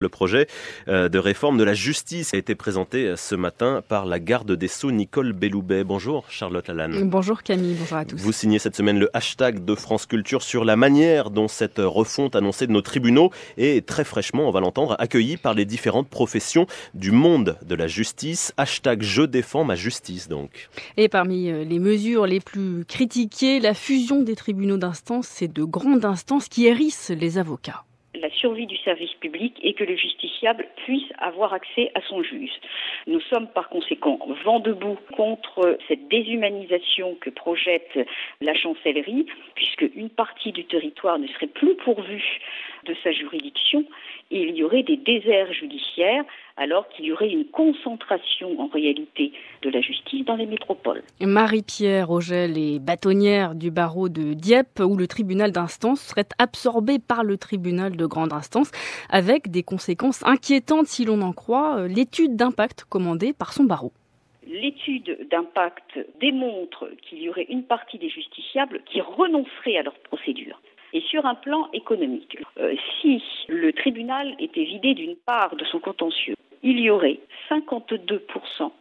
Le projet de réforme de la justice a été présenté ce matin par la garde des Sceaux Nicole Belloubet. Bonjour Charlotte Lalanne. Bonjour Camille, bonjour à tous. Vous signez cette semaine le hashtag de France Culture sur la manière dont cette refonte annoncée de nos tribunaux est très fraîchement, on va l'entendre, accueillie par les différentes professions du monde de la justice. Hashtag je défends ma justice donc. Et parmi les mesures les plus critiquées, la fusion des tribunaux d'instance et de grandes instances qui hérissent les avocats. La survie du service public et que le justiciable puisse avoir accès à son juge. Nous sommes par conséquent vent debout contre cette déshumanisation que projette la chancellerie, puisque une partie du territoire ne serait plus pourvue de sa juridiction et il y aurait des déserts judiciaires alors qu'il y aurait une concentration en réalité de la justice dans les métropoles. Marie-Pierre Augel est bâtonnière du barreau de Dieppe où le tribunal d'instance serait absorbé par le tribunal de grande instance avec des conséquences inquiétantes si l'on en croit l'étude d'impact commandée par son barreau. L'étude d'impact démontre qu'il y aurait une partie des justiciables qui renonceraient à leur procédure. Et sur un plan économique, si le tribunal était vidé d'une part de son contentieux, il y aurait 52%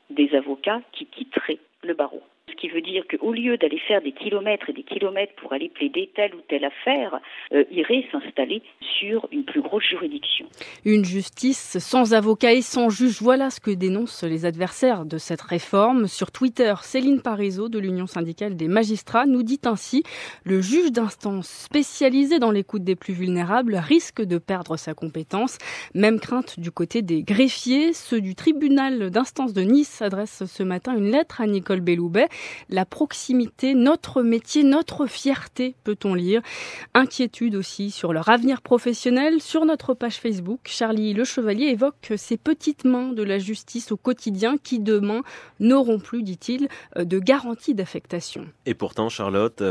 des avocats qui quitteraient le barreau. Ce qui veut dire qu'au lieu d'aller faire des kilomètres et des kilomètres pour aller plaider telle ou telle affaire, iraient s'installer sur une plus grosse juridiction. Une justice sans avocat et sans juge, voilà ce que dénoncent les adversaires de cette réforme. Sur Twitter, Céline Parizeau de l'Union syndicale des magistrats nous dit ainsi « Le juge d'instance spécialisé dans l'écoute des plus vulnérables risque de perdre sa compétence. Même crainte du côté des greffiers. Ceux du tribunal d'instance de Nice adressent ce matin une lettre à Nicole Belloubet. La proximité, notre métier, notre fierté, peut-on lire. Inquiétude aussi sur leur avenir professionnel. Sur notre page Facebook, Charlie Le Chevalier évoque ces petites mains de la justice au quotidien qui demain n'auront plus, dit-il, de garantie d'affectation. Et pourtant, Charlotte,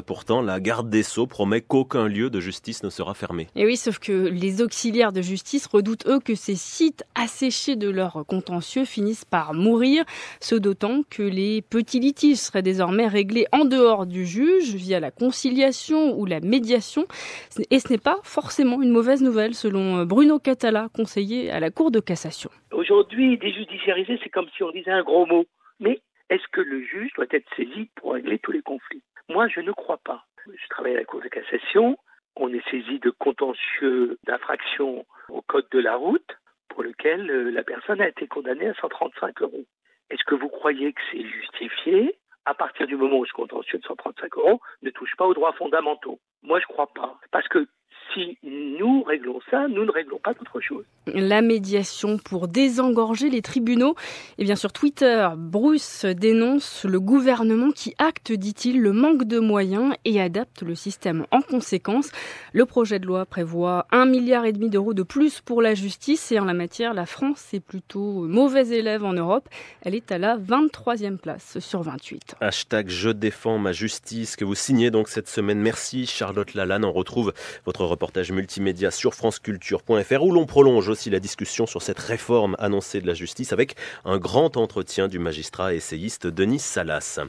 la garde des Sceaux promet qu'aucun lieu de justice ne sera fermé. Et oui, sauf que les auxiliaires de justice redoutent, eux, que ces sites asséchés de leur contentieux finissent par mourir, ce d'autant que les petits litiges seraient désormais réglés en dehors du juge via la conciliation ou la médiation. Et ce n'est pas forcément une mauvaise nouvelle selon Bruno Catala, conseiller à la Cour de cassation. Aujourd'hui, déjudiciariser, c'est comme si on disait un gros mot. Mais est-ce que le juge doit être saisi pour régler tous les conflits ? Moi, je ne crois pas. Je travaille à la Cour de cassation. On est saisi de contentieux d'infraction au code de la route pour lequel la personne a été condamnée à 135 €. Est-ce que vous croyez que c'est justifié ? À partir du moment où ce contentieux de 135 € ne touche pas aux droits fondamentaux. Moi, je crois pas. Parce que si nous réglons ça, nous ne réglons pas d'autre chose. La médiation pour désengorger les tribunaux. Et bien sur Twitter, Bruce dénonce le gouvernement qui acte, dit-il, le manque de moyens et adapte le système en conséquence. Le projet de loi prévoit 1,5 milliard d'euros de plus pour la justice et en la matière, la France est plutôt mauvais élève en Europe. Elle est à la 23e place sur 28. Hashtag je défends ma justice que vous signez donc cette semaine. Merci Charlotte Lalanne. On retrouve votre reportage multimédia sur franceculture.fr où l'on prolonge aussi la discussion sur cette réforme annoncée de la justice avec un grand entretien du magistrat et essayiste Denis Salas.